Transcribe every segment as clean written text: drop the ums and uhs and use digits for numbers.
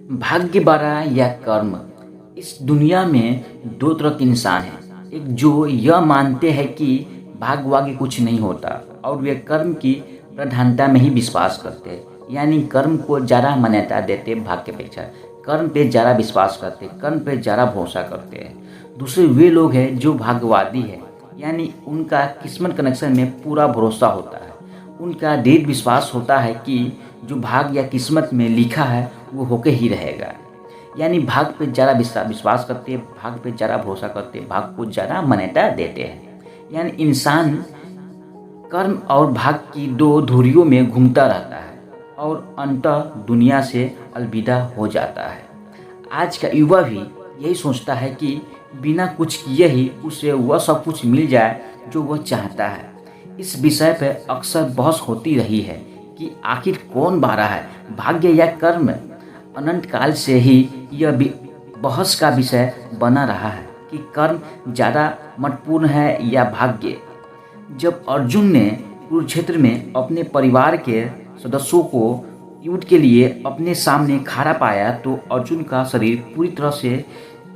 भाग्य बड़ा या कर्म। इस दुनिया में दो तरह के इंसान हैं। एक जो यह मानते हैं कि भाग्य वाग्य कुछ नहीं होता और वे कर्म की प्रधानता में ही विश्वास करते हैं, यानी कर्म को ज़्यादा मान्यता देते भाग्य की अपेक्षा। कर्म पे ज़्यादा विश्वास करते, कर्म पे ज़्यादा भरोसा करते हैं। दूसरे वे लोग हैं जो भाग्यवादी है, यानी उनका किस्मत कनेक्शन में पूरा भरोसा होता है। उनका दृढ़ विश्वास होता है कि जो भाग्य या किस्मत में लिखा है वो होके ही रहेगा। यानी भाग्य पे ज़्यादा विश्वास करते हैं, भाग्य पे ज़्यादा भरोसा करते हैं, भाग्य को ज़्यादा मान्यता देते हैं। यानी इंसान कर्म और भाग्य की दो धुरियों में घूमता रहता है और अंततः दुनिया से अलविदा हो जाता है। आज का युवा भी यही सोचता है कि बिना कुछ किए ही उसे वह सब कुछ मिल जाए जो वह चाहता है। इस विषय पर अक्सर बहस होती रही है कि आखिर कौन बड़ा है, भाग्य या कर्म। अनंत काल से ही यह बहस का विषय बना रहा है कि कर्म ज़्यादा महत्वपूर्ण है या भाग्य। जब अर्जुन ने कुरुक्षेत्र में अपने परिवार के सदस्यों को युद्ध के लिए अपने सामने खड़ा पाया तो अर्जुन का शरीर पूरी तरह से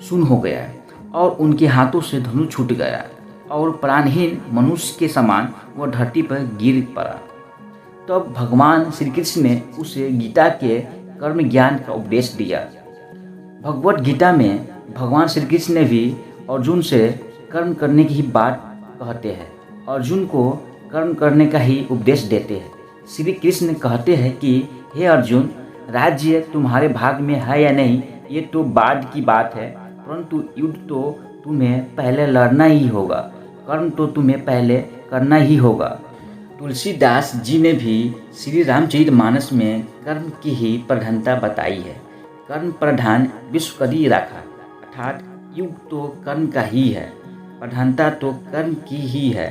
शून्य हो गया और उनके हाथों से धनुष छूट गया और प्राणहीन मनुष्य के समान वह धरती पर गिर पड़ा। तब भगवान श्री कृष्ण ने उसे गीता के कर्म ज्ञान का उपदेश दिया। भगवत गीता में भगवान श्री कृष्ण ने भी अर्जुन से कर्म करने की ही बात कहते हैं, अर्जुन को कर्म करने का ही उपदेश देते हैं। श्री कृष्ण कहते हैं कि हे अर्जुन, राज्य तुम्हारे भाग में है या नहीं ये तो बाद की बात है, परंतु युद्ध तो तुम्हें पहले लड़ना ही होगा, कर्म तो तुम्हें पहले करना ही होगा। तुलसीदास जी ने भी श्री रामचरितमानस में कर्म की ही प्रधानता बताई है। कर्म प्रधान विश्व करी राखा, अर्थात युग तो कर्म का ही है, प्रधानता तो कर्म की ही है।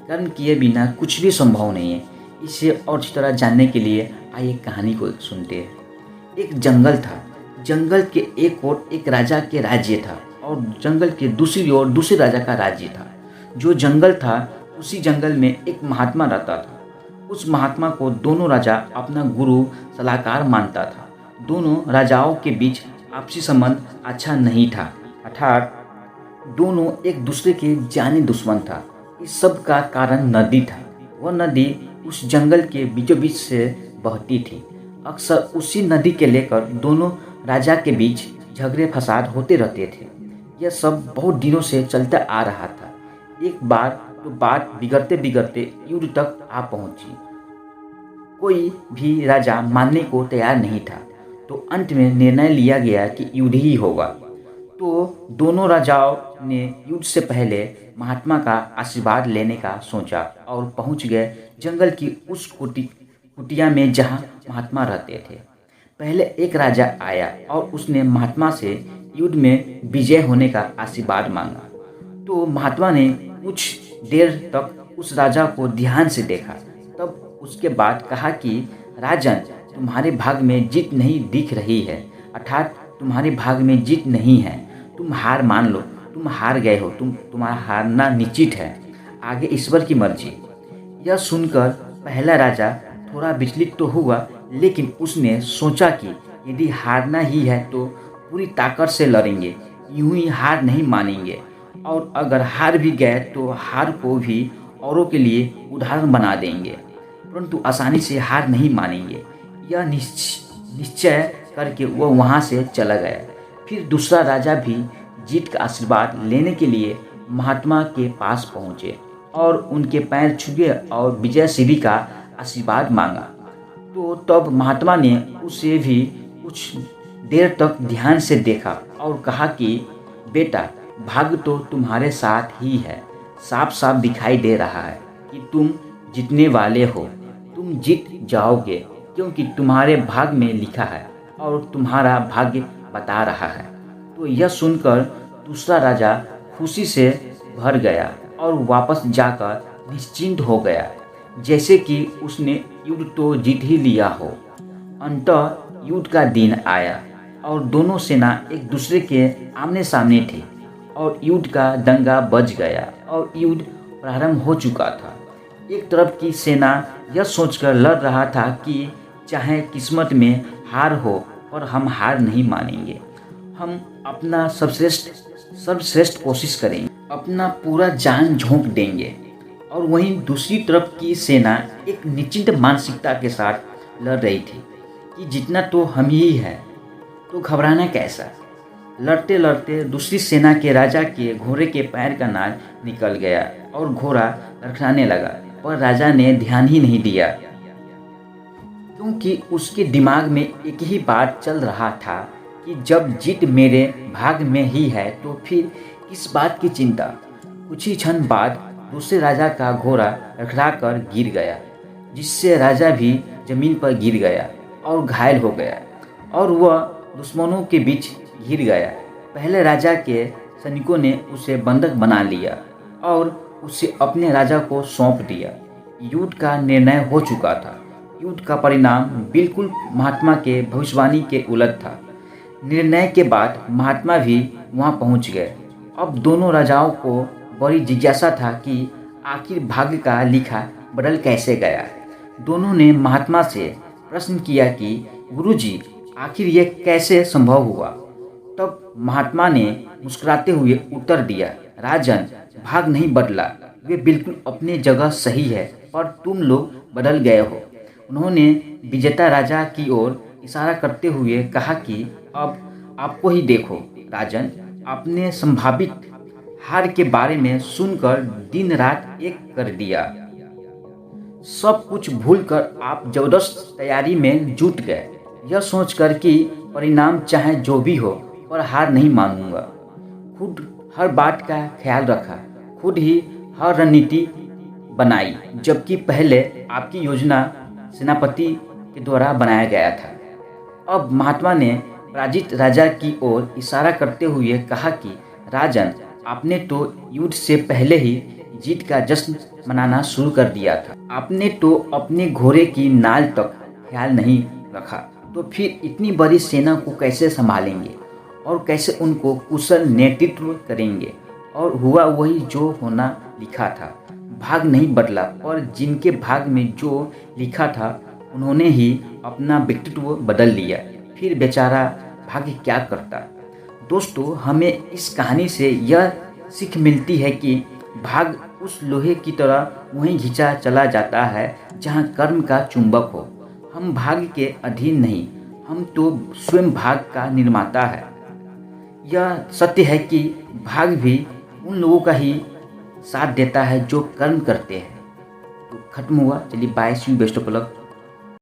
कर्म किए बिना कुछ भी संभव नहीं है। इसे और अच्छी तरह जानने के लिए आइए कहानी को सुनते हैं। एक जंगल था। जंगल के एक ओर एक राजा के राज्य था और जंगल के दूसरी ओर दूसरे राजा का राज्य था। जो जंगल था उसी जंगल में एक महात्मा रहता था। उस महात्मा को दोनों राजा अपना गुरु सलाहकार मानता था। दोनों राजाओं के बीच आपसी संबंध अच्छा नहीं था, अर्थात दोनों एक दूसरे के जाने दुश्मन था। इस सब का कारण नदी था। वह नदी उस जंगल के बीचों बीच से बहती थी। अक्सर उसी नदी के लेकर दोनों राजा के बीच झगड़े फसाद होते रहते थे। यह सब बहुत दिनों से चलता आ रहा था। एक बार तो बात बिगड़ते बिगड़ते युद्ध तक आ पहुंची। कोई भी राजा मानने को तैयार नहीं था, तो अंत में निर्णय लिया गया कि युद्ध ही होगा। तो दोनों राजाओं ने युद्ध से पहले महात्मा का आशीर्वाद लेने का सोचा और पहुंच गए जंगल की उस कुटिया में जहां महात्मा रहते थे। पहले एक राजा आया और उसने महात्मा से युद्ध में विजय होने का आशीर्वाद मांगा। तो महात्मा ने कुछ देर तक उस राजा को ध्यान से देखा, तब उसके बाद कहा कि राजन, तुम्हारे भाग में जीत नहीं दिख रही है, अर्थात तुम्हारे भाग में जीत नहीं है। तुम हार मान लो, तुम हार गए हो, तुम्हारा हारना निश्चित है, आगे ईश्वर की मर्जी। यह सुनकर पहला राजा थोड़ा विचलित तो हुआ, लेकिन उसने सोचा कि यदि हारना ही है तो पूरी ताकत से लड़ेंगे, यूं ही हार नहीं मानेंगे, और अगर हार भी गए तो हार को भी औरों के लिए उदाहरण बना देंगे, परंतु आसानी से हार नहीं मानेंगे। यह निश्चय करके वह वहाँ से चला गया। फिर दूसरा राजा भी जीत का आशीर्वाद लेने के लिए महात्मा के पास पहुँचे और उनके पैर छुए और विजय श्री का आशीर्वाद मांगा। तो तब महात्मा ने उसे भी कुछ देर तक ध्यान से देखा और कहा कि बेटा, भाग्य तो तुम्हारे साथ ही है। साफ साफ दिखाई दे रहा है कि तुम जीतने वाले हो, तुम जीत जाओगे, क्योंकि तुम्हारे भाग्य में लिखा है और तुम्हारा भाग्य बता रहा है। तो यह सुनकर दूसरा राजा खुशी से भर गया और वापस जाकर निश्चिंत हो गया, जैसे कि उसने युद्ध तो जीत ही लिया हो। अंततः युद्ध का दिन आया और दोनों सेना एक दूसरे के आमने सामने थी और युद्ध का दंगा बज गया और युद्ध प्रारंभ हो चुका था। एक तरफ की सेना यह सोचकर लड़ रहा था कि चाहे किस्मत में हार हो पर हम हार नहीं मानेंगे। हम अपना सर्वश्रेष्ठ कोशिश करेंगे, अपना पूरा जान झोंक देंगे। और वहीं दूसरी तरफ की सेना एक निश्चित मानसिकता के साथ लड़ रही थी कि जीतना तो हम ही है, तो घबराना कैसा। लड़ते लड़ते दूसरी सेना के राजा के घोड़े के पैर का नाल निकल गया और घोड़ा लड़खड़ाने लगा, पर राजा ने ध्यान ही नहीं दिया, क्योंकि उसके दिमाग में एक ही बात चल रहा था कि जब जीत मेरे भाग में ही है तो फिर किस बात की चिंता। कुछ ही क्षण बाद दूसरे राजा का घोड़ा लड़खड़ा कर गिर गया, जिससे राजा भी जमीन पर गिर गया और घायल हो गया और वह दुश्मनों के बीच घिर गया। पहले राजा के सैनिकों ने उसे बंधक बना लिया और उसे अपने राजा को सौंप दिया। युद्ध का निर्णय हो चुका था। युद्ध का परिणाम बिल्कुल महात्मा के भविष्यवाणी के उलट था। निर्णय के बाद महात्मा भी वहां पहुंच गए। अब दोनों राजाओं को बड़ी जिज्ञासा था कि आखिर भाग्य का लिखा बदल कैसे गया। दोनों ने महात्मा से प्रश्न किया कि गुरुजी, आखिर ये कैसे संभव हुआ। तब महात्मा ने मुस्कुराते हुए उत्तर दिया, राजन, भाग नहीं बदला, वे बिल्कुल अपनी जगह सही है, पर तुम लोग बदल गए हो। उन्होंने विजेता राजा की ओर इशारा करते हुए कहा कि अब आपको ही देखो राजन, आपने संभावित हार के बारे में सुनकर दिन रात एक कर दिया। सब कुछ भूलकर आप जबरदस्त तैयारी में जुट गए, यह सोचकर कि परिणाम चाहे जो भी हो पर हार नहीं मानूंगा। खुद हर बात का ख्याल रखा, खुद ही हर रणनीति बनाई, जबकि पहले आपकी योजना सेनापति के द्वारा बनाया गया था। अब महात्मा ने पराजित राजा की ओर इशारा करते हुए कहा कि राजन, आपने तो युद्ध से पहले ही जीत का जश्न मनाना शुरू कर दिया था। आपने तो अपने घोड़े की नाल तक ख्याल नहीं रखा, तो फिर इतनी बड़ी सेना को कैसे संभालेंगे और कैसे उनको कुशल नेतृत्व करेंगे। और हुआ वही जो होना लिखा था। भाग नहीं बदला, पर जिनके भाग में जो लिखा था उन्होंने ही अपना व्यक्तित्व बदल लिया। फिर बेचारा भाग्य क्या करता। दोस्तों, हमें इस कहानी से यह सीख मिलती है कि भाग उस लोहे की तरह वहीं खींचा चला जाता है जहां कर्म का चुंबक हो। हम भाग्य के अधीन नहीं, हम तो स्वयं भाग का निर्माता है। यह सत्य है कि भाग भी उन लोगों का ही साथ देता है जो कर्म करते हैं। तो खत्म हुआ। चलिए, bye, see you, best of luck.